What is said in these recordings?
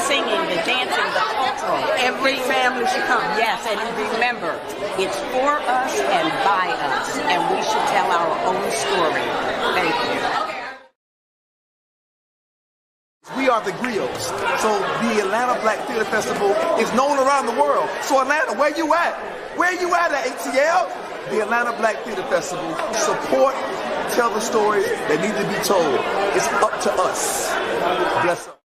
singing, the dancing, the cultural. Every family should come. Yes, and remember, it's for us and by us, and we should tell our own story. Thank you. We are the griots. So the Atlanta Black Theater Festival is known around the world. So Atlanta, where you at? Where you at ATL? The Atlanta Black Theater Festival. Support, tell the stories that need to be told. It's up to us. Bless up.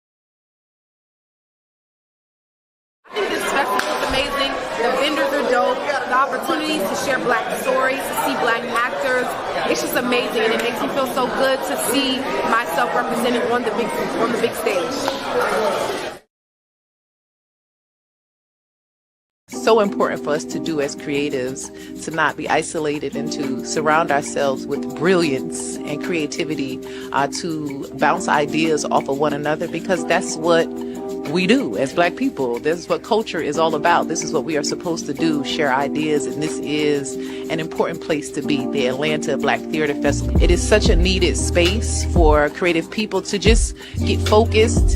I think this festival is amazing. The vendors are dope. The opportunities to share Black stories, to see Black actors, it's just amazing, and it makes me feel so good to see myself represented on the big stage. So important for us to do as creatives, to not be isolated and to surround ourselves with brilliance and creativity, to bounce ideas off of one another, because that's what we do as Black people. This is what culture is all about. This is what we are supposed to do, share ideas, and this is an important place to be, the Atlanta Black Theater Festival. It is such a needed space for creative people to just get focused,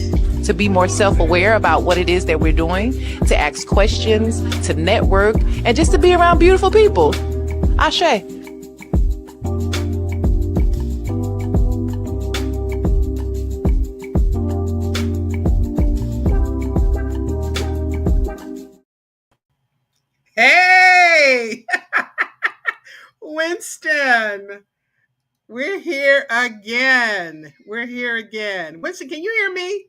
to be more self-aware about what it is that we're doing, to ask questions, to network, and just to be around beautiful people. Ashe. Hey, Winston, we're here again. Winston, can you hear me?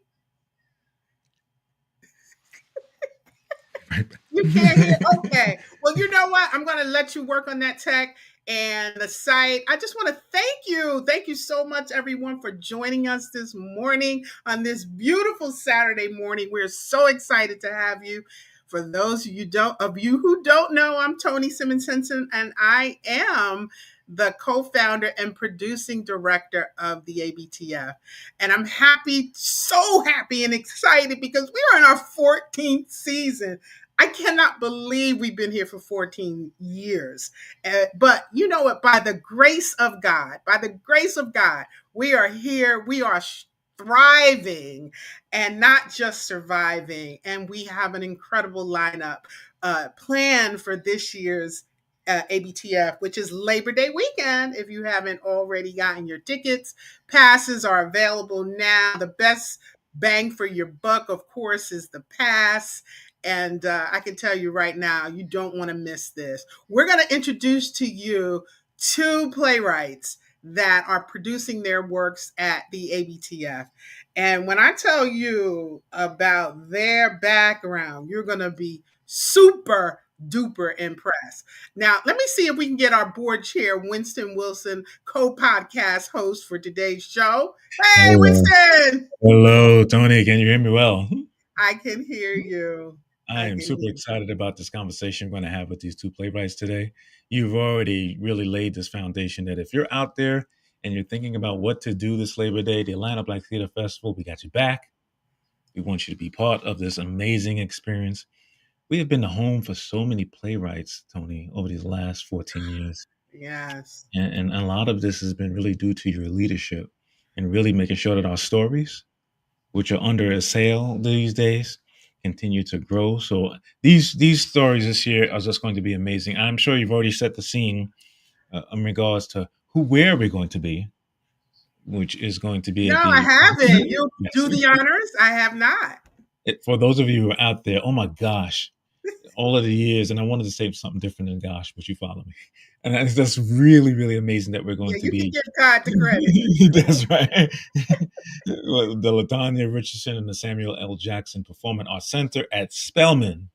You can't hear? Okay. Well, you know what? I'm going to let you work on that tech and the site. I just want to thank you. Thank you so much, everyone, for joining us this morning on this beautiful Saturday morning. We're so excited to have you. For those of you who don't know, I'm Toni Simmons Henson, and I am the co-founder and producing director of the ABTF. And I'm happy, so happy and excited because we are in our 14th season. I cannot believe we've been here for 14 years. But you know what? By the grace of God, we are here. We are thriving and not just surviving. And we have an incredible lineup planned for this year's ABTF, which is Labor Day weekend. If you haven't already gotten your tickets, passes are available now. The best bang for your buck, of course, is the pass. And I can tell you right now, you don't want to miss this. We're going to introduce to you two playwrights that are producing their works at the ABTF. And when I tell you about their background, you're going to be super duper impressed. Now, let me see if we can get our board chair, Winston Wilson, co-podcast host for today's show. Hey, Winston! Hello, Toni. Can you hear me well? I can hear you. I am super excited about this conversation we're going to have with these two playwrights today. You've already really laid this foundation that if you're out there and you're thinking about what to do this Labor Day, the Atlanta Black Theater Festival, we got you back. We want you to be part of this amazing experience. We have been the home for so many playwrights, Toni, over these last 14 years. Yes. And a lot of this has been really due to your leadership and really making sure that our stories, which are under a sail these days, continue to grow. So these stories this year are just going to be amazing. I'm sure you've already set the scene in regards to where we're going to be, which is going to be. No, I haven't. You'll do the honors. I have not. For those of you who are out there, oh my gosh, all of the years, and I wanted to say something different than gosh, but you follow me. And that's really, really amazing that we're going to be. You can give God the credit. That's right. The LaTanya Richardson and the Samuel L. Jackson Performing Arts Center at Spelman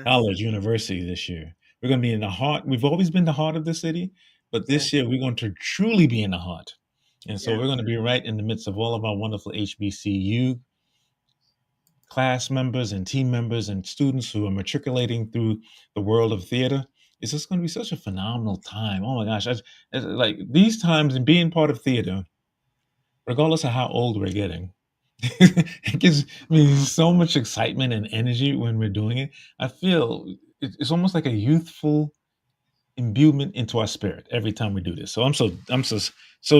College University this year. We're going to be in the heart. We've always been the heart of the city, but this year we're going to truly be in the heart. And so we're going to be right in the midst of all of our wonderful HBCU class members and team members and students who are matriculating through the world of theater. It's just going to be such a phenomenal time. Oh my gosh. Like these times and being part of theater, regardless of how old we're getting, it gives me so much excitement and energy when we're doing it. I feel it's almost like a youthful imbuement into our spirit every time we do this. So I'm so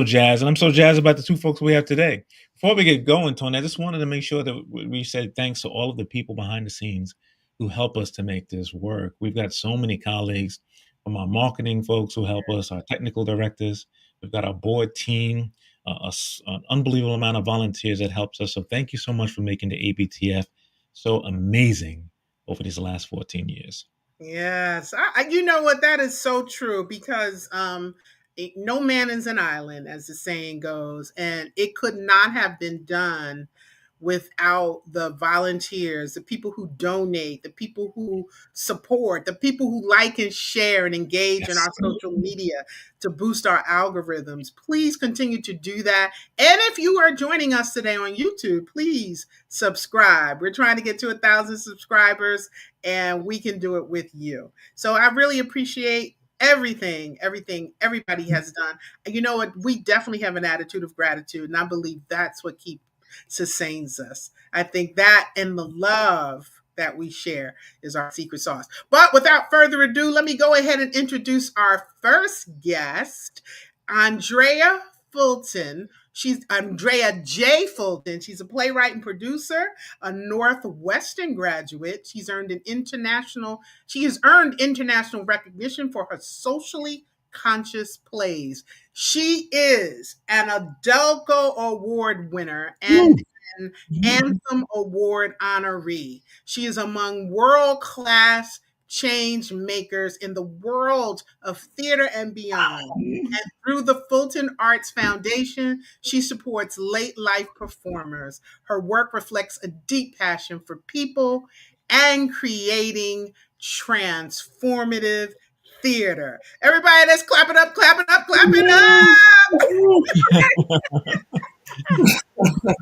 jazzed, and I'm so jazzed about the two folks we have today. Before we get going, Tony, I just wanted to make sure that we said thanks to all of the people behind the scenes who help us to make this work. We've got so many colleagues, from our marketing folks who help us, our technical directors. We've got our board team, an unbelievable amount of volunteers that helps us. So thank you so much for making the ABTF so amazing over these last 14 years. Yes, you know what? That is so true because no man is an island, as the saying goes, and it could not have been done without the volunteers, the people who donate, the people who support, the people who like and share and engage in Yes. our social media to boost our algorithms. Please continue to do that. And if you are joining us today on YouTube, please subscribe. We're trying to get to 1,000 subscribers, and we can do it with you. So I really appreciate everything everybody has done. And you know what? We definitely have an attitude of gratitude, and I believe that's what sustains us. I think that and the love that we share is our secret sauce. But without further ado, let me go ahead and introduce our first guest, Andrea Fulton. She's Andrea J. Fulton. She's a playwright and producer, a Northwestern graduate. She has earned international recognition for her socially conscious plays. She is an Adelco Award winner and an Anthem Award honoree. She is among world-class change makers in the world of theater and beyond. And through the Fulton Arts Foundation, she supports late life performers. Her work reflects a deep passion for people and creating transformative theater. Everybody, let's clap it up, clap it up, clap it up.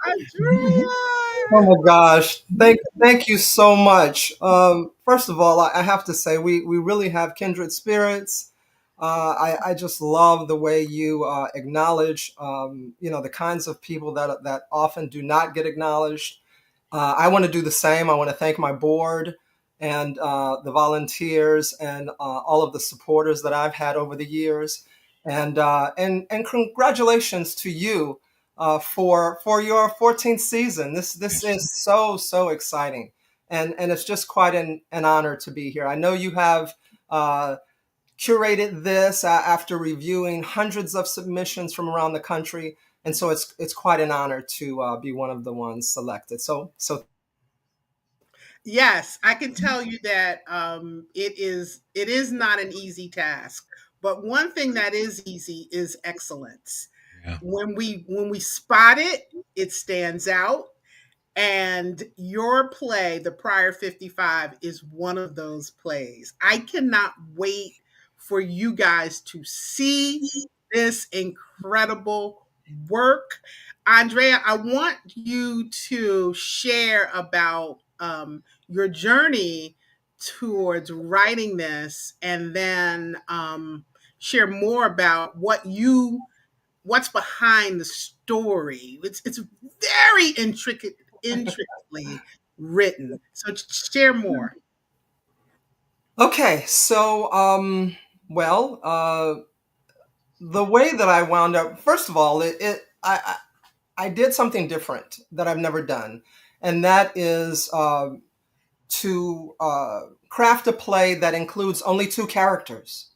Andrea. Oh my gosh. Thank you so much. First of all, I have to say we really have kindred spirits. I just love the way you acknowledge the kinds of people that often do not get acknowledged. I want to do the same. I want to thank my board and the volunteers and all of the supporters that I've had over the years. And congratulations to you for your 14th season. This is so exciting, and it's just quite an honor to be here. I know you have curated this after reviewing hundreds of submissions from around the country, and so it's quite an honor to be one of the ones selected. So. Yes, I can tell you that it is not an easy task, but one thing that is easy is excellence. Yeah. When we spot it, it stands out. And your play, The Prior 55, is one of those plays. I cannot wait for you guys to see this incredible work. Andrea, I want you to share about your journey towards writing this, and then share more about what's behind the story. It's very intricately written. So share more. Okay, so the way that I wound up, first of all, I did something different that I've never done, and that is to craft a play that includes only two characters.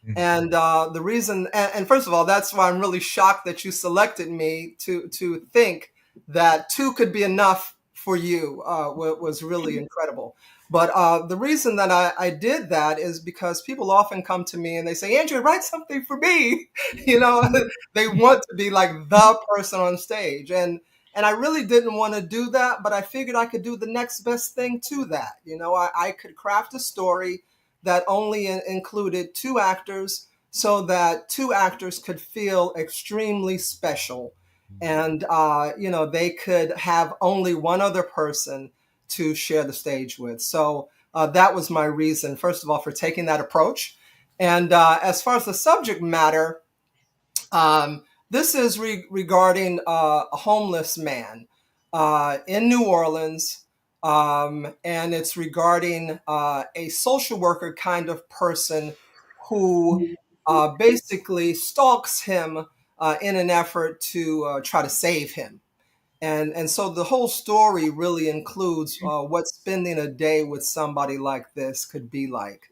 Mm-hmm. And the reason, and first of all, that's why I'm really shocked that you selected me to think that two could be enough for you was really incredible. But the reason that I did that is because people often come to me and they say, Andrea, write something for me. They want to be like the person on stage. And I really didn't want to do that, but I figured I could do the next best thing to that. I could craft a story that only included two actors so that two actors could feel extremely special. And, they could have only one other person to share the stage with. So that was my reason, first of all, for taking that approach. And as far as the subject matter, this is regarding a homeless man in New Orleans. And it's regarding a social worker kind of person who basically stalks him in an effort to try to save him. And so the whole story really includes what spending a day with somebody like this could be like.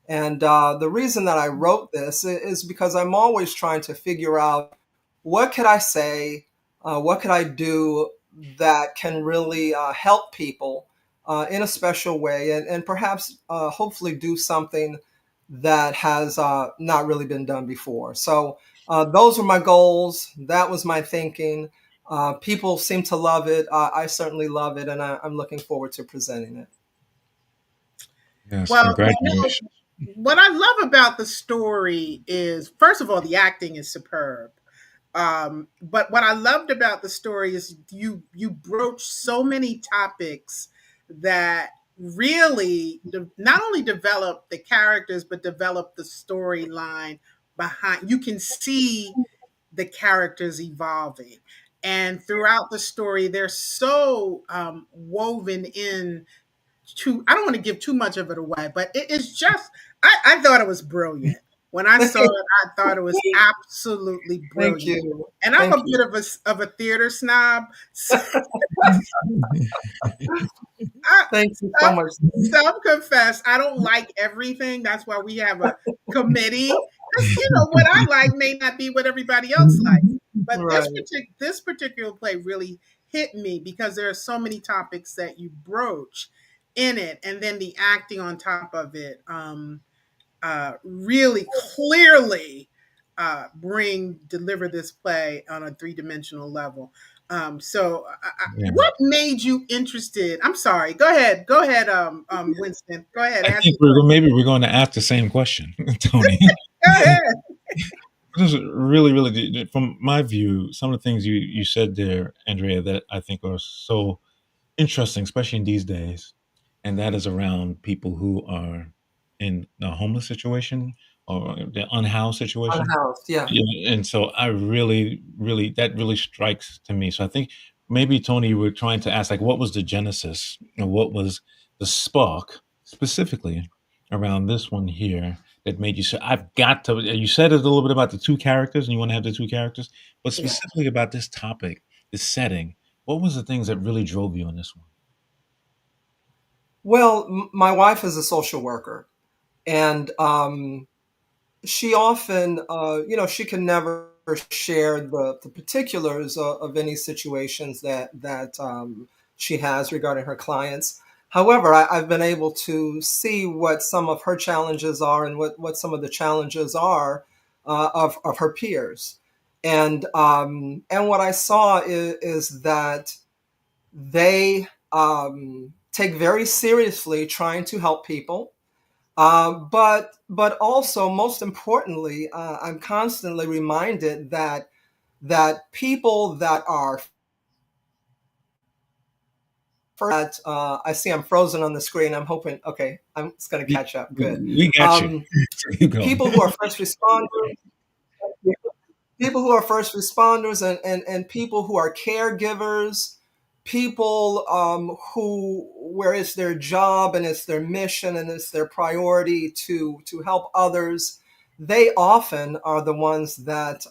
And the reason that I wrote this is because I'm always trying to figure out what could I say, what could I do that can really help people in a special way, and perhaps hopefully do something that has not really been done before. So those were my goals. That was my thinking. People seem to love it. I certainly love it, and I'm looking forward to presenting it. Yes, Well, congratulations. what I love about the story is, first of all, the acting is superb. But what I loved about the story is you broach so many topics that really not only develop the characters but develop the storyline behind. You can see the characters evolving, and throughout the story, they're so woven in. I don't want to give too much of it away, but it is just. I thought it was brilliant. When I saw it, I thought it was absolutely Thank brilliant. you. And I'm Thank a you. bit of a theater snob. So Thank you so much. self-confess, I don't like everything. That's why we have a committee. Because what I like may not be what everybody else likes. But Right. this particular play really hit me because there are so many topics that you broach in it, and then the acting on top of it. Really clearly deliver this play on a three-dimensional level. Yeah. What made you interested? I'm sorry. Go ahead, Winston. Go ahead. I Ask think maybe we're going to ask the same question, Tony. Go ahead. This is really, from my view, some of the things you said there, Andrea, that I think are so interesting, especially in these days, and that is around people who are in a homeless situation or the unhoused situation. Unhoused, yeah. Yeah, and so I that really strikes to me. So I think maybe Tony, you were trying to ask, like, what was the genesis, or what was the spark specifically around this one here that made you say, I've got to. You said it a little bit about the two characters, and you want to have the two characters, but Yeah. specifically about this topic, this setting. What was the things that really drove you on this one? Well, my wife is a social worker, and she often, she can never share the particulars of any situations that she has regarding her clients. However, I've been able to see what some of her challenges are and what some of the challenges are of her peers. And what I saw is that they take very seriously trying to help people, but also, most importantly, I'm constantly reminded that people that are that I see I'm frozen on the screen. I'm hoping, okay, I'm just going to We, catch up. Good. we got you. Um, Keep going. People who are first responders, people who are first responders, and people who are caregivers, people who where it's their job and it's their mission and it's their priority to help others. They often are the ones that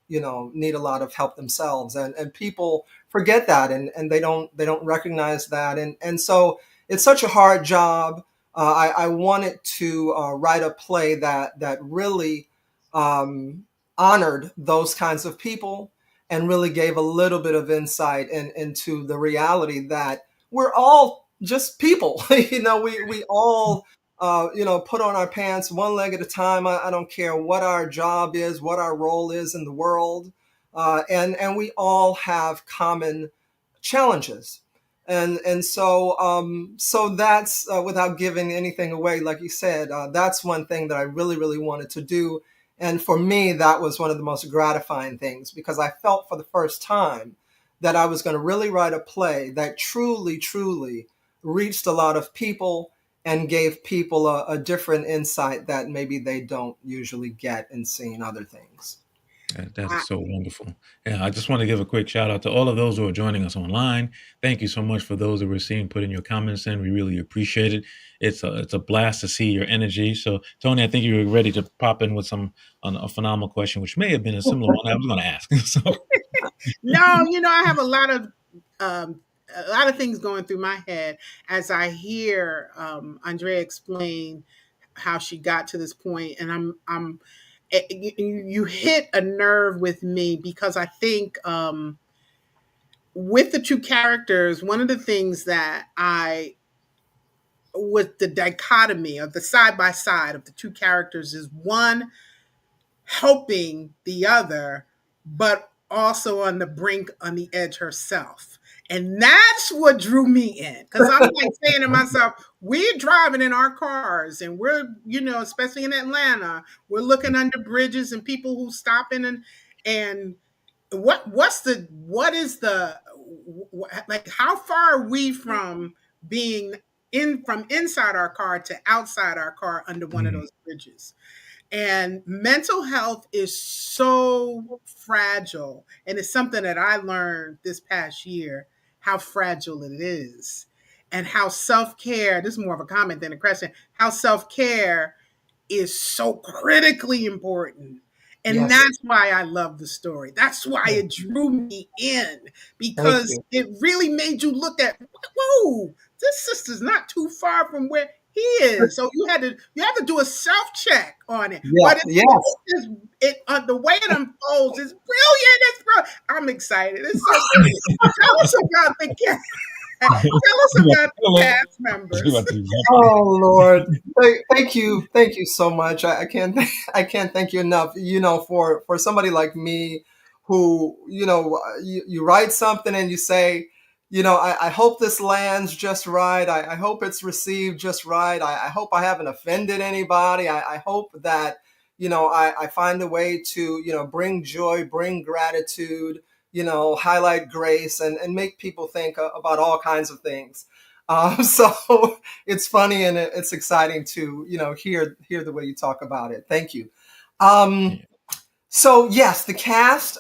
need a lot of help themselves, and people forget that, and they don't recognize that, and so it's such a hard job. I wanted to write a play that really um, honored those kinds of people and really gave a little bit of insight into the reality that we're all just people. We all put on our pants one leg at a time. I don't care what our job is, what our role is in the world, and we all have common challenges. And so that's without giving anything away, like you said, that's one thing that I really wanted to do. And for me, that was one of the most gratifying things, because I felt for the first time that I was going to really write a play that truly reached a lot of people and gave people a different insight that maybe they don't usually get in seeing other things. That's so wonderful. Yeah, I just want to give a quick shout out to all of those who are joining us online. Thank you so much for those that we're seeing putting your comments in. We really appreciate it. It's a blast to see your energy. So, Tony, I think you were ready to pop in with a phenomenal question, which may have been a similar one I was going to ask. So, No, I have a lot of things going through my head as I hear Andrea explain how she got to this point, and you hit a nerve with me because I think with the two characters, one of the things that with the dichotomy of the side by side of the two characters is one helping the other, but also on the brink, on the edge herself. And that's what drew me in. Because I'm like saying to myself, we're driving in our cars and we're, especially in Atlanta, we're looking under bridges and people who stop in and what is the, like, how far are we from being from inside our car to outside our car under one of those bridges? And mental health is so fragile. And it's something that I learned this past year, how fragile it is. And how self-care, this is more of a comment than a question, how self-care is so critically important. And that's why I love the story. That's why it drew me in, because it really made you look at, whoa, this sister's not too far from where he is. So you have to do a self-check on it. Yeah, but the way it unfolds is brilliant. I'm excited. It's so good. Tell us about the cast. Tell us about the cast members. Oh Lord, thank you so much. I can't thank you enough. For somebody like me, who you write something and you say, I hope this lands just right. I hope it's received just right. I hope I haven't offended anybody. I hope that I find a way to bring joy, bring gratitude, highlight grace, and make people think about all kinds of things. So it's funny and it's exciting to hear the way you talk about it. Thank you. So yes, the cast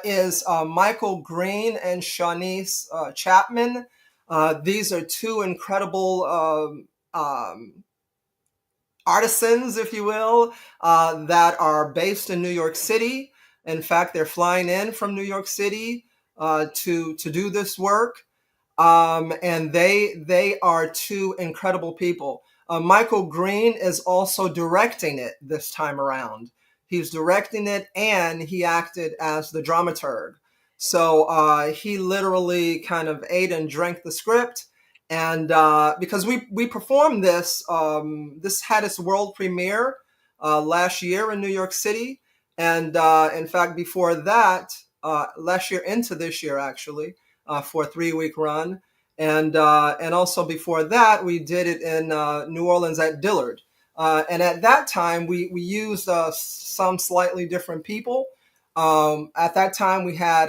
is Michael Green and Shawnice Chapman. These are two incredible artisans, if you will, that are based in New York City. In fact, they're flying in from New York City to do this work, and they are two incredible people. Michael Green is also directing it this time around. He's directing it, and he acted as the dramaturg. So he literally kind of ate and drank the script. And because we performed this, this had its world premiere last year in New York City. And in fact, before that, last year into this year, actually, for a 3-week run. And also before that, we did it in New Orleans at Dillard. And at that time, we used some slightly different people. At that time, we had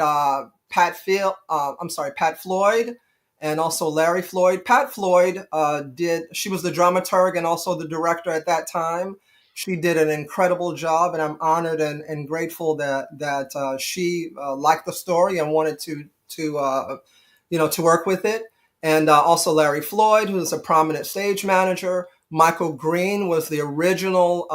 Pat Floyd and also Larry Floyd. Pat Floyd she was the dramaturg and also the director at that time. She did an incredible job, and I'm honored and grateful that she liked the story and wanted to work with it. And also Larry Floyd, who's a prominent stage manager. Michael Green was the original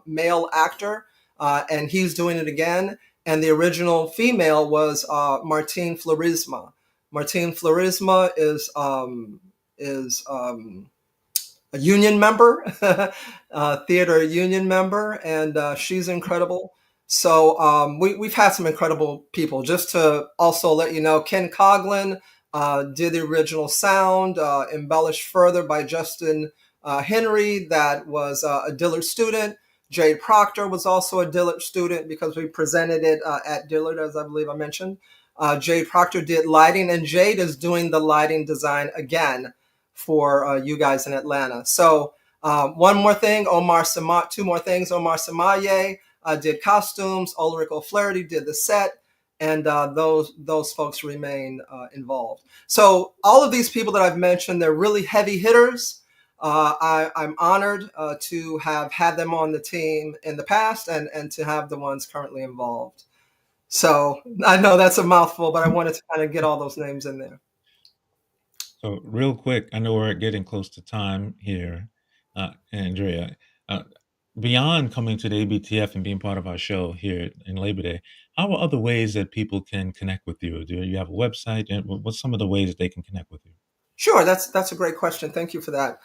male actor, and he's doing it again. And the original female was Martine Florisma. Martine Florisma is a union member, theater union member, and she's incredible. So we've had some incredible people. Just to also let you know, Ken Coughlin did the original sound, embellished further by Justin Henry, that was a Dillard student. Jade Proctor was also a Dillard student because we presented it at Dillard, as I believe I mentioned. Jade Proctor did lighting, and Jade is doing the lighting design again for you guys in Atlanta. So one more thing, two more things. Omar Samaye did costumes. Ulrich O'Flaherty did the set, and those folks remain involved. So all of these people that I've mentioned, they're really heavy hitters. I'm honored to have had them on the team in the past and to have the ones currently involved. So I know that's a mouthful, but I wanted to kind of get all those names in there. So real quick, I know we're getting close to time here, Andrea. Beyond coming to the ABTF and being part of our show here in Labor Day, how are other ways that people can connect with you? Do you have a website? And what's some of the ways that they can connect with you? Sure, that's a great question. Thank you for that.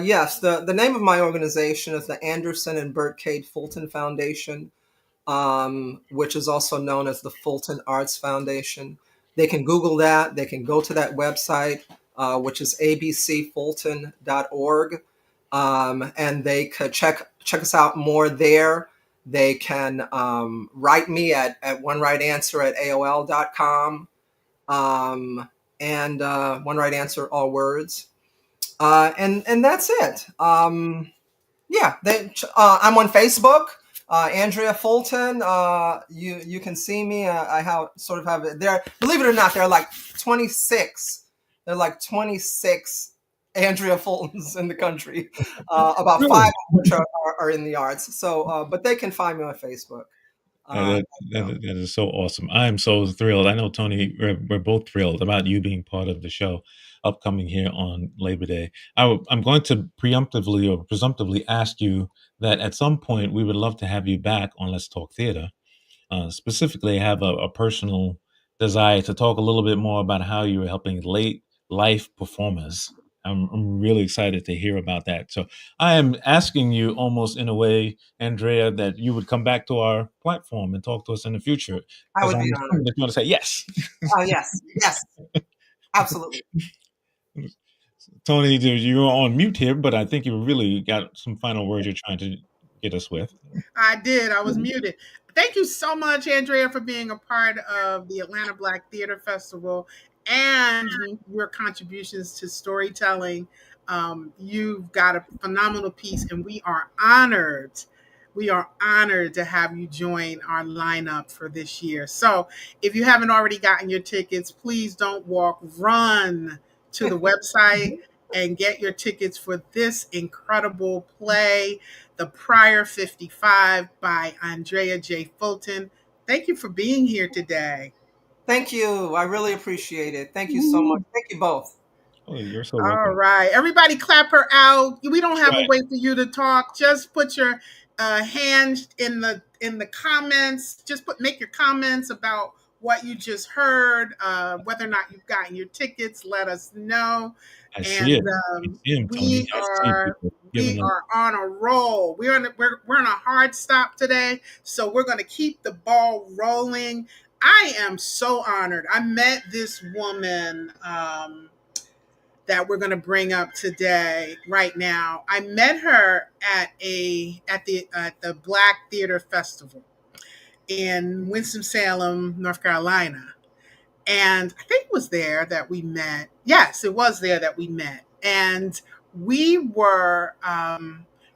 Yes, the name of my organization is the Anderson and Bert Cade Fulton Foundation, which is also known as the Fulton Arts Foundation. They can Google that. They can go to that website, which is abcfulton.org, and they could check us out more there. They can write me at onerightanswer@aol.com, and one right answer, all words, and that's it. Yeah, I'm on Facebook, Andrea Fulton. You can see me. I have it there. Believe it or not, there are like 26. There are like 26 Andrea Fultons in the country. About Really? 5 of which are in the arts. So, but they can find me on Facebook. That is so awesome. I am so thrilled. I know, Tony, we're both thrilled about you being part of the show upcoming here on Labor Day. I'm going to preemptively or presumptively ask you that at some point we would love to have you back on Let's Talk Theater. Specifically, I have a personal desire to talk a little bit more about how you're helping late life performers. I'm really excited to hear about that. So I am asking you almost in a way, Andrea, that you would come back to our platform and talk to us in the future. I Because would I'm be assuming honored. that you want to say yes. Yes, absolutely. Tony, you're on mute here, but I think you really got some final words you're trying to get us with. I did. I was muted. Thank you so much, Andrea, for being a part of the Atlanta Black Theater Festival and your contributions to storytelling. You've got a phenomenal piece, and we are honored. We are honored to have you join our lineup for this year. So, if you haven't already gotten your tickets, please don't walk, run to the website and get your tickets for this incredible play, The Prior 55 by Andrea J. Fulton. Thank you for being here today. Thank you. I really appreciate it. Thank you so much. Thank you both. Oh, you're so All welcome. right. Everybody clap her out. We don't That's have to right. wait for you to talk. Just put your hand in the comments. Just make your comments about what you just heard, whether or not you've gotten your tickets. Let us know. I see it. And I see him, Tony. we I see are people we giving them. are on a roll. We're on a hard stop today, so we're going to keep the ball rolling. I am so honored. I met this woman that we're going to bring up today, right now. I met her at the Black Theater Festival in Winston-Salem, North Carolina. And I think it was there that we met. Yes, it was there that we met. And we were,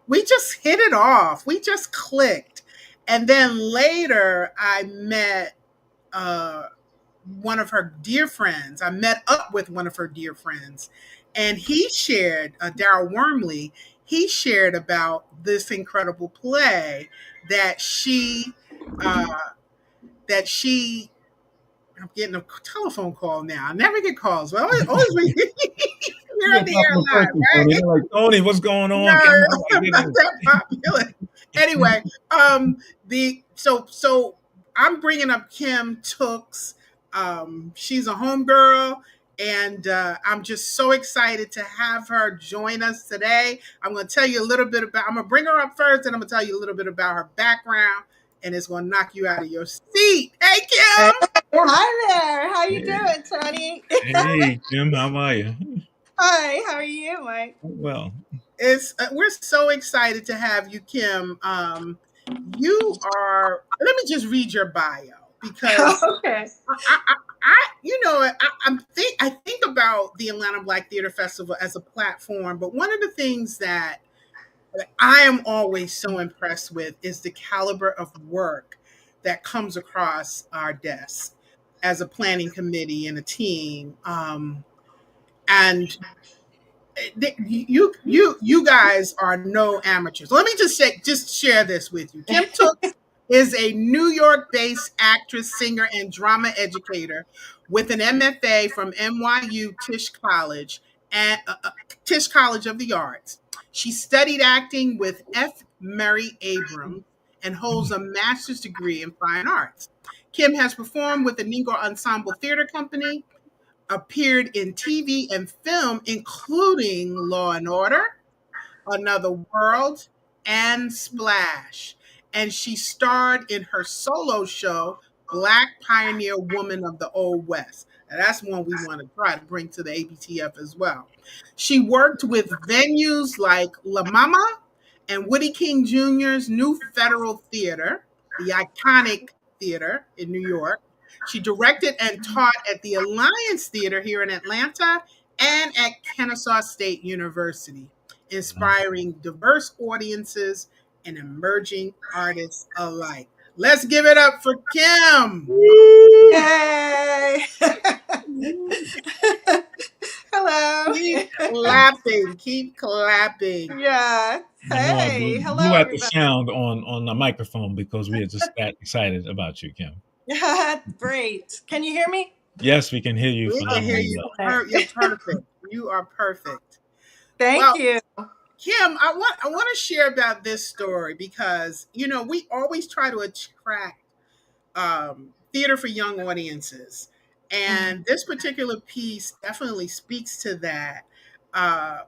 we just hit it off. We just clicked. And then later I met one of her dear friends. I met up with one of her dear friends. And he shared, Daryl Wormley, he shared about this incredible play that uh, I'm getting a telephone call now. I never get calls. Well, always we're on the air live, right? They're like, Tony, what's going on? No, How do I I'm get not in? that popular. Anyway, so I'm bringing up Kim Tooks. She's a homegirl, and I'm just so excited to have her join us today. I'm going to tell you a little bit about. I'm going to bring her up first, and I'm going to tell you a little bit about her background, and it's going to knock you out of your seat. Hey, Kim. Hi there. How you Hey. doing, Tony? Hey, Jim, how are you? Hi. How are you, Mike? Well, We're so excited to have you, Kim. You are. Let me just read your bio because Okay. I think about the Atlanta Black Theater Festival as a platform, but one of the things that I am always so impressed with is the caliber of work that comes across our desk as a planning committee and a team. And you guys are no amateurs. Let me just share this with you. Kim Tooks is a New York-based actress, singer, and drama educator with an MFA from NYU Tisch College and Tisch College of the Arts. She studied acting with F. Murray Abrams and holds a master's degree in fine arts. Kim has performed with the Negro Ensemble Theater Company, appeared in TV and film, including Law and Order, Another World, and Splash. And she starred in her solo show, Black Pioneer Woman of the Old West. And that's one we want to try to bring to the ABTF as well. She worked with venues like La Mama and Woody King Jr.'s New Federal Theater, the iconic theater in New York. She directed and taught at the Alliance Theater here in Atlanta and at Kennesaw State University, inspiring diverse audiences and emerging artists alike. Let's give it up for Kim. Yay! Hello. Keep clapping. Keep clapping. Yeah. Hey, hello, blew out the everybody. sound on the microphone because we are just that excited about you, Kim. Great. Can you hear me? Yes, we can hear you. We can hear you. You're perfect. You are perfect. Thank you. Kim, I want to share about this story because we always try to attract theater for young audiences, and this particular piece definitely speaks to that.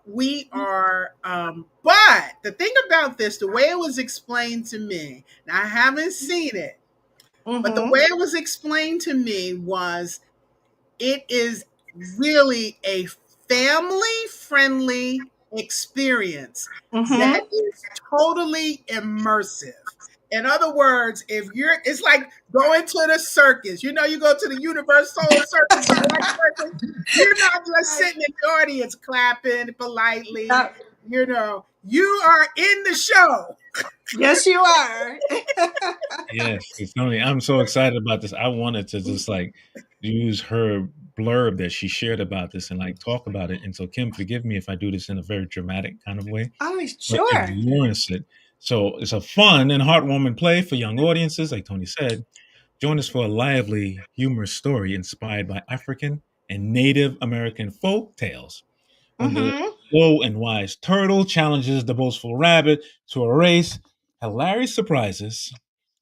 We are, but the thing about this, the way it was explained to me, now I haven't seen it, but the way it was explained to me was it is really a family-friendly experience that is totally immersive. In other words, it's like going to the circus. You go to the Universal Circus, the Black Circus. You're not just sitting in the audience clapping politely. You are in the show. Yes, you are. Yes, it's funny. I'm so excited about this. I wanted to just use her blurb that she shared about this and talk about it. And so, Kim, forgive me if I do this in a very dramatic kind of way. Oh, But sure. it warrants it. So it's a fun and heartwarming play for young audiences, like Tony said. Join us for a lively, humorous story inspired by African and Native American folk tales. When the slow and wise turtle challenges the boastful rabbit to a race, hilarious surprises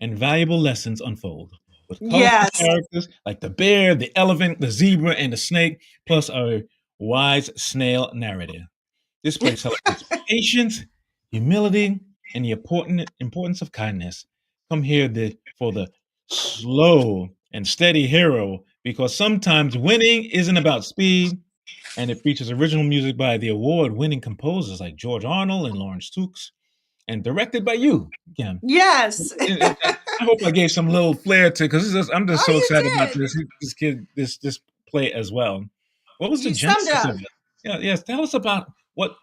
and valuable lessons unfold. With colorful characters like the bear, the elephant, the zebra, and the snake, plus a wise snail narrative. This play celebrates patience, humility, and the importance of kindness. Come here for the slow and steady hero, because sometimes winning isn't about speed, and it features original music by the award-winning composers like George Arnold and Lawrence Tukes, and directed by you, Kim. Yes. I hope I gave some little flair to, because I'm just so excited about this play as well. What was the genesis of it? Yeah, yes. Tell us about what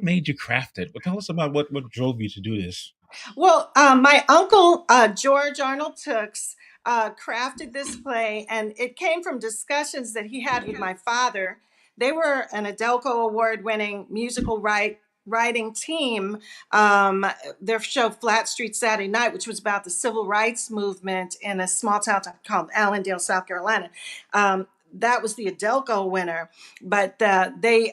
made you craft it. Tell us about what drove you to do this. Well, my uncle George Arnold Tooks crafted this play, and it came from discussions that he had with my father. They were an Adelco Award-winning musical writing team. Their show Flat Street Saturday Night, which was about the civil rights movement in a small town called Allendale, South Carolina. That was the Adelco winner, but they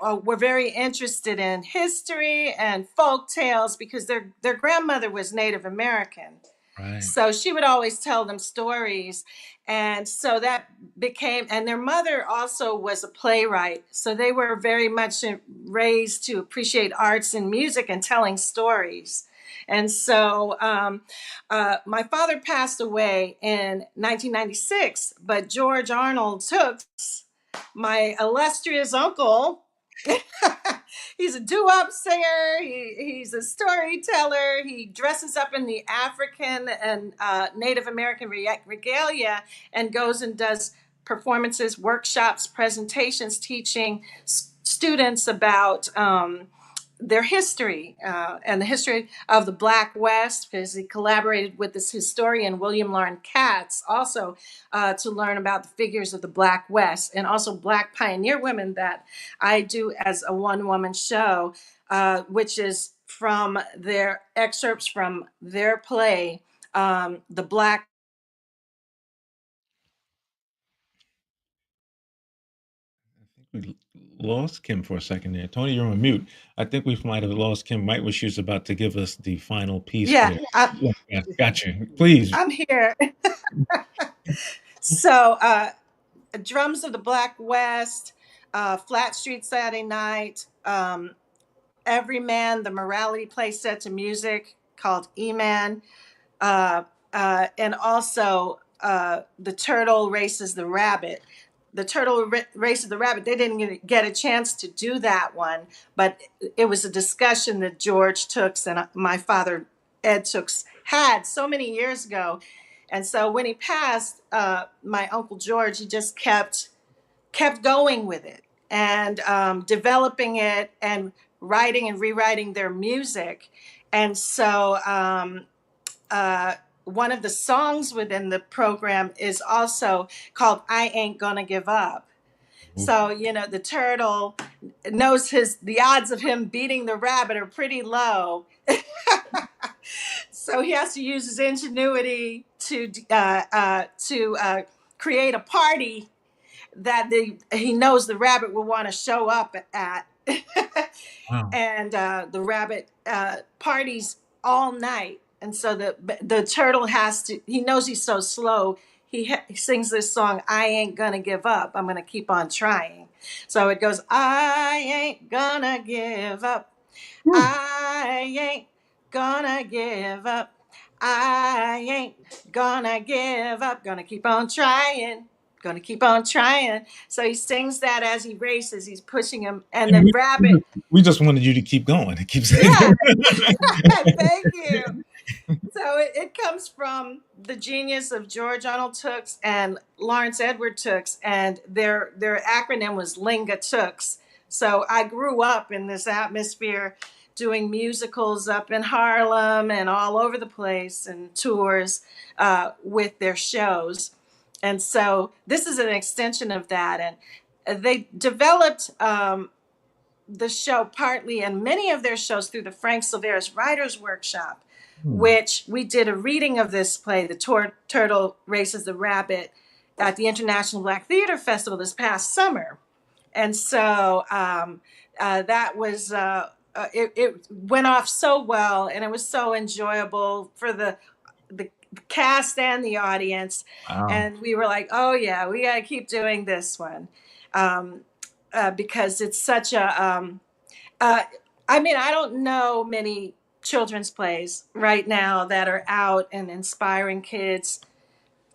were very interested in history and folk tales because their grandmother was Native American. Right. So she would always tell them stories. And so that became, and their mother also was a playwright. So they were very much raised to appreciate arts and music and telling stories. And so my father passed away in 1996, but George Arnold Tooks, my illustrious uncle, he's a doo-wop singer. He's a storyteller. He dresses up in the African and Native American regalia and goes and does performances, workshops, presentations, teaching students about their history and the history of the Black West, because he collaborated with this historian, William Lauren Katz, also to learn about the figures of the Black West and also Black pioneer women that I do as a one-woman show, which is from their excerpts from their play, The Black. We lost Kim for a second there. Tony, you're on mute. I think we might have lost Kim right when she was about to give us the final piece Yeah, there. Yeah, got you. Please. I'm here. So, Drums of the Black West, Flat Street Saturday Night, Every Man, the morality play set to music called E-Man, and also The Turtle Races the Rabbit. The Turtle Races the Rabbit, they didn't get a chance to do that one, but it was a discussion that George Tooks and my father, Ed Tooks, had so many years ago. And so when he passed, my Uncle George, he just kept going with it and developing it and writing and rewriting their music. And so one of the songs within the program is also called I Ain't Gonna Give Up. So, you know, the turtle knows the odds of him beating the rabbit are pretty low. So he has to use his ingenuity to create a party that he knows the rabbit will want to show up at. Wow. And the rabbit parties all night. And so the turtle he knows he's so slow. He sings this song, I ain't gonna give up. I'm gonna keep on trying. So it goes, I ain't gonna give up. I ain't gonna give up. I ain't gonna give up. Gonna keep on trying. Gonna keep on trying. So he sings that as he races. He's pushing him, and the rabbit. We just wanted you to keep going. It keeps saying. Yeah. Thank you. So it comes from the genius of George Arnold Tooks and Lawrence Edward Tooks, and their acronym was Linga Tooks. So I grew up in this atmosphere doing musicals up in Harlem and all over the place and tours with their shows. And so this is an extension of that. And they developed the show partly and many of their shows through the Frank Silveris Writers Workshop, which we did a reading of this play, The Turtle Races the Rabbit, at the International Black Theater Festival this past summer. And so that was, it went off so well, and it was so enjoyable for the cast and the audience. Wow. And we were like, oh yeah, we got to keep doing this one. Because it's such a, I mean, I don't know many children's plays right now that are out and inspiring kids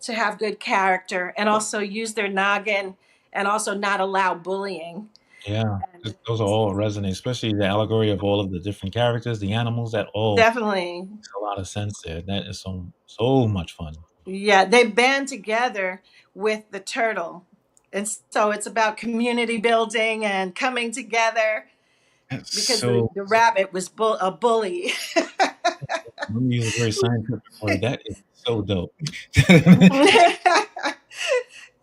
to have good character and also use their noggin and also not allow bullying. Yeah, those are all resonate, especially the allegory of all of the different characters, the animals, that all Definitely makes a lot of sense there. That is so much fun. Yeah, they band together with the turtle. And so it's about community building and coming together because the rabbit was a bully. Let me use a very scientific word. That is so dope.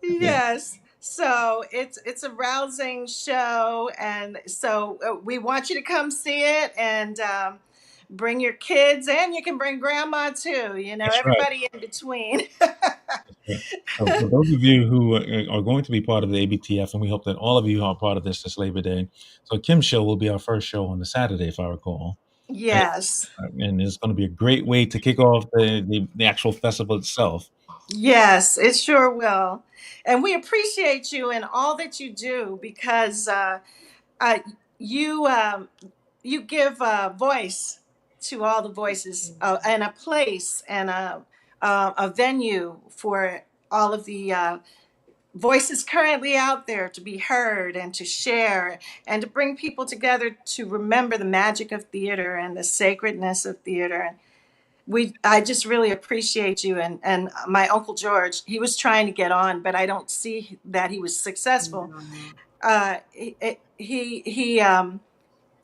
Yes. So it's a rousing show, and so we want you to come see it and bring your kids, and you can bring grandma too. You know, That's everybody right. in between. So for those of you who are going to be part of the ABTF, and we hope that all of you are part of this Labor Day. So Kim's show will be our first show on the Saturday, if I recall. Yes. And it's going to be a great way to kick off the actual festival itself. Yes, it sure will. And we appreciate you and all that you do, because you give a voice to all the voices, and a place and a venue for all of the voices currently out there to be heard and to share and to bring people together to remember the magic of theater and the sacredness of theater. I just really appreciate you, and my Uncle George. He was trying to get on, but I don't see that he was successful.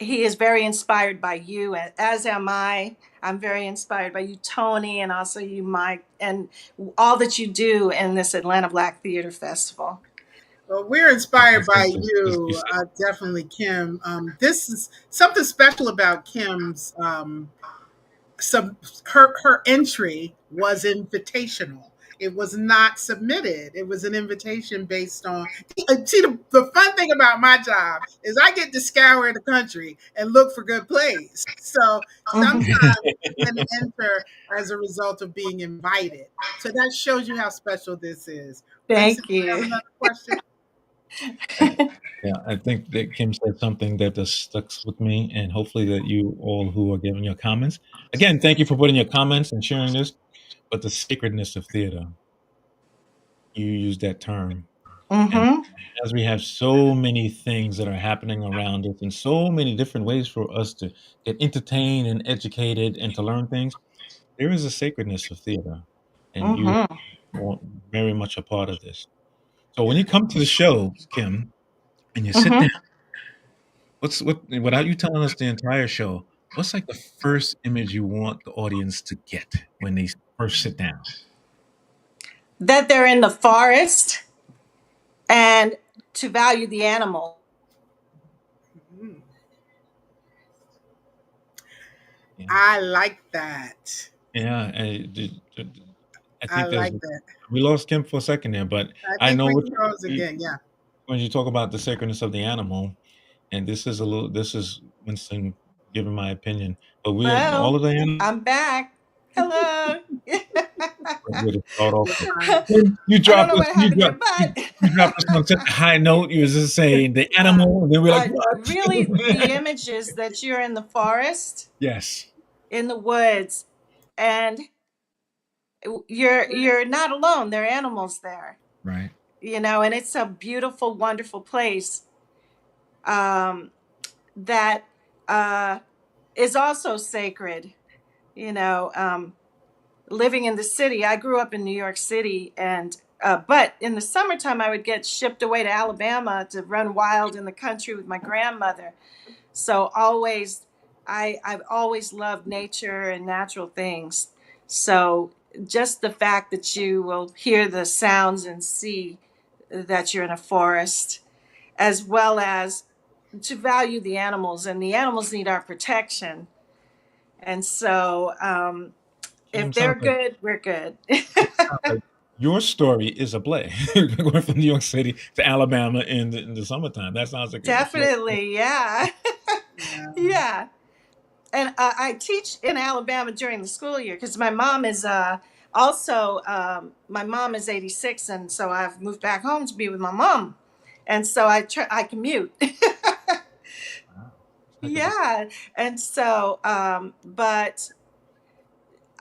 he is very inspired by you, as am I. I'm very inspired by you, Tony, and also you, Mike, and all that you do in this Atlanta Black Theater Festival. Well, we're inspired by you, definitely, Kim. This is something special about Kim's. Her entry was invitational. It was not submitted. It was an invitation based on. See, the fun thing about my job is I get to scour the country and look for good plays. So sometimes you can enter as a result of being invited. So that shows you how special this is. Thank you. Have another question? Yeah, I think that Kim said something that just stuck with me, and hopefully that you all who are giving your comments. Again, thank you for putting your comments and sharing this. But the sacredness of theater, you use that term. And as we have so many things that are happening around us and so many different ways for us to get entertained and educated and to learn things, there is a sacredness of theater. And you are very much a part of this. So when you come to the show, Kim, and you sit down, without you telling us the entire show, what's like the first image you want the audience to get when they first sit down? That they're in the forest and to value the animal. Yeah. I like that. Yeah, I think like that. We lost Kim for a second there, but I know what again. Yeah. When you talk about the sacredness of the animal, and this is Winston giving my opinion, but we all of the animals. I'm back. Hello. You dropped us on such a high note. You was just saying the animal, and then we're like, what? Really, the image is that you're in the forest. Yes. In the woods, and you're not alone. There are animals there. Right. You know, and it's a beautiful, wonderful place that is also sacred. You know, living in the city, I grew up in New York City, and but in the summertime, I would get shipped away to Alabama to run wild in the country with my grandmother. So I've always loved nature and natural things. So just the fact that you will hear the sounds and see that you're in a forest, as well as to value the animals, and the animals need our protection. And so if they're good, we're good. Your story is a play. Going from New York City to Alabama in the summertime. That sounds like definitely, yeah. Yeah. And I teach in Alabama during the school year because my mom is also, my mom is 86, and so I've moved back home to be with my mom. And so I commute. Yeah. And so, but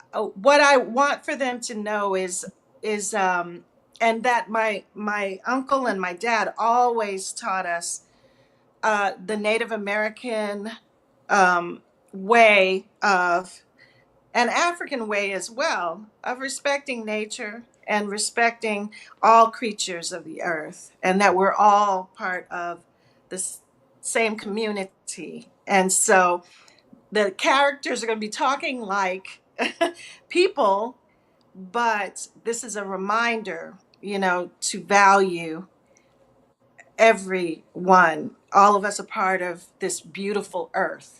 what I want for them to know is and that my uncle and my dad always taught us the Native American way of, an African way as well, of respecting nature and respecting all creatures of the earth, and that we're all part of the same community. And so the characters are going to be talking like people, but this is a reminder, you know, to value everyone. All of us are part of this beautiful earth.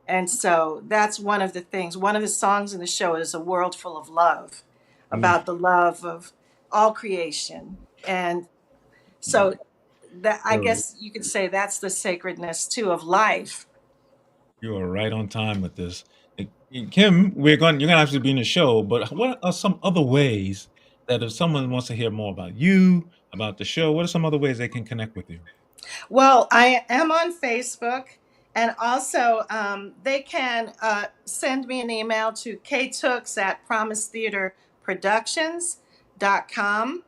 And so that's one of the things. One of the songs in the show is A World Full of Love, about the love of all creation. And so that, I guess you could say that's the sacredness too of life. You are right on time with this. Kim, you're gonna have to be in the show, but what are some other ways that if someone wants to hear more about you, about the show, what are some other ways they can connect with you? Well, I am on Facebook, and also they can send me an email to ktooks@promisetheaterproductions.com.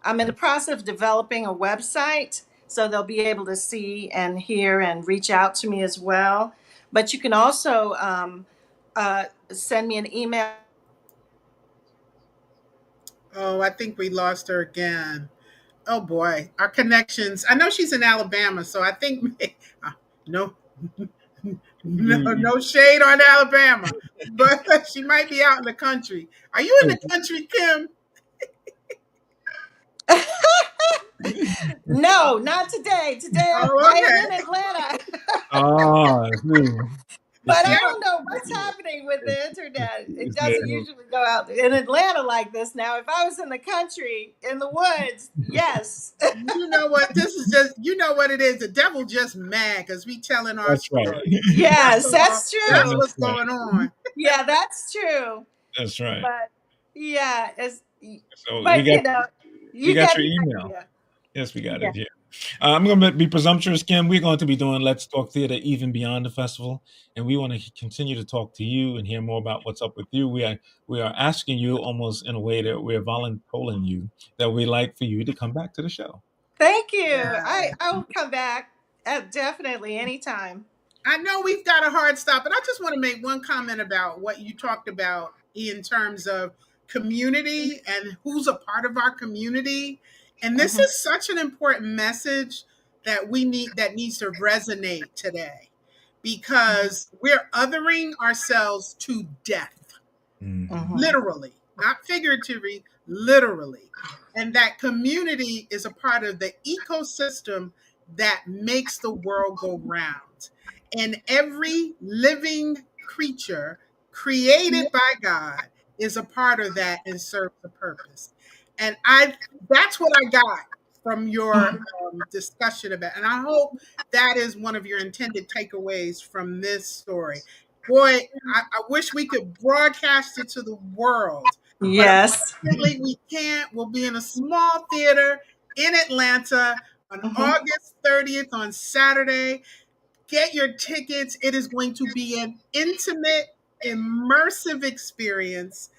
I'm in the process of developing a website, so they'll be able to see and hear and reach out to me as well. But you can also send me an email. Oh, I think we lost her again. Oh boy, our connections. I know she's in Alabama, so I think no, No shade on Alabama, but she might be out in the country. Are you in the country, Kim? No, not today. Today Oh, I am okay. in Atlanta. But Yeah. I don't know what's happening with the internet. It doesn't usually go out in Atlanta like this now. If I was in the country, in the woods, yes. You know what? This is just, you know what it is. The devil just mad because we telling our That's right. story. Yes, that's That's true. what's going on. Yeah, that's true. That's right. But yeah, So but you know, we you got get your the email. idea. Yes, we got Yeah. it here. I'm going to be presumptuous, Kim. We're going to be doing Let's Talk Theater even beyond the festival, and we want to continue to talk to you and hear more about what's up with you. We are asking you almost in a way that we're volunteering you that we like for you to come back to the show. Thank you. Yeah. I will come back definitely anytime. I know we've got a hard stop, but I just want to make one comment about what you talked about in terms of community and who's a part of our community. And this Mhm. is such an important message that that needs to resonate today because we're othering ourselves to death, Mhm. literally, not figuratively, literally. And that community is a part of the ecosystem that makes the world go round. And every living creature created by God is a part of that and serves a purpose. And that's what I got from your discussion about. And I hope that is one of your intended takeaways from this story. Boy, I wish we could broadcast it to the world, but Yes. unfortunately we can't. We'll be in a small theater in Atlanta on Mhm. August 30th on Saturday. Get your tickets. It is going to be an intimate, immersive experience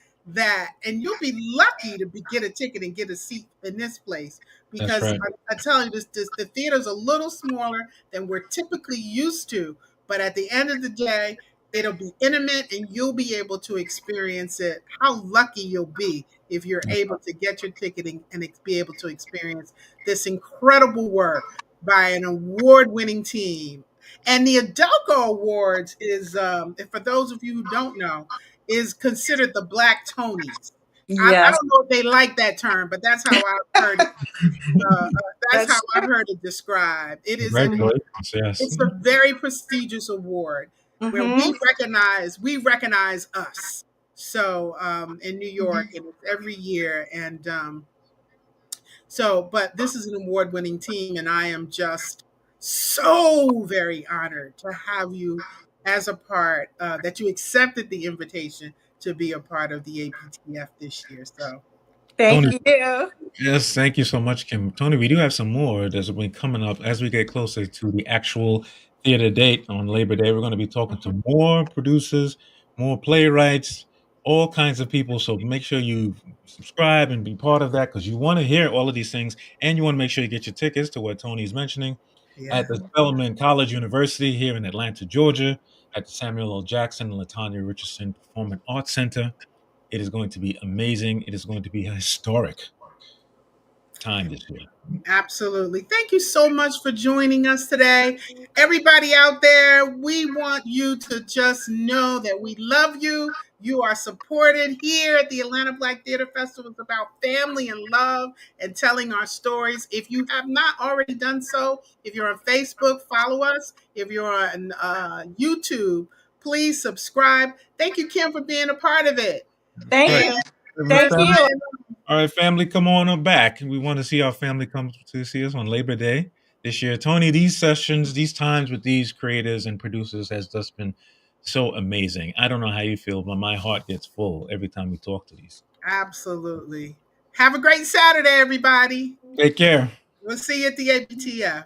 and you'll be lucky to get a ticket and get a seat in this place That's because right. I tell you the theater's a little smaller than we're typically used to, but at the end of the day, it'll be intimate and you'll be able to experience it. How lucky you'll be if you're able to get your ticket and be able to experience this incredible work by an award-winning team. And the Adelco Awards is, for those of you who don't know, is considered the Black Tonys. I Yes. don't know if they like that term, but that's how I've heard it. That's how That's I've heard it described. Congratulations. Yes. It's a very prestigious award where Mhm. we recognize us. So in New York, and it's every year, and but this is an award winning team, and I am just so very honored to have you as a part, that you accepted the invitation to be a part of the APTF this year. So, Thank Tony, you. yes, thank you so much, Kim. Tony, we do have some more that's been coming up as we get closer to the actual theater date on Labor Day. We're going to be talking to more producers, more playwrights, all kinds of people. So make sure you subscribe and be part of that because you want to hear all of these things and you want to make sure you get your tickets to what Tony's mentioning yeah, at the Spelman College University here in Atlanta, Georgia, at the Samuel L. Jackson and Latanya Richardson Performing Arts Center. It is going to be amazing. It is going to be a historic time this year. absolutely. Thank you so much for joining us today. Everybody out there, we want you to just know that we love you. You are supported here at the Atlanta Black Theater Festival. It's about family and love and telling our stories. If you have not already done so, if you're on Facebook, follow us. If you're on YouTube, please subscribe. Thank you, Kim, for being a part of it. Thank And you. we're Thank you. All right, family, come on up back. We want to see our family come to see us on Labor Day this year. Tony, these sessions, these times with these creators and producers has just been so amazing. I don't know how you feel, but my heart gets full every time we talk to these. absolutely. Have a great Saturday, everybody. Take care. We'll see you at the APTF.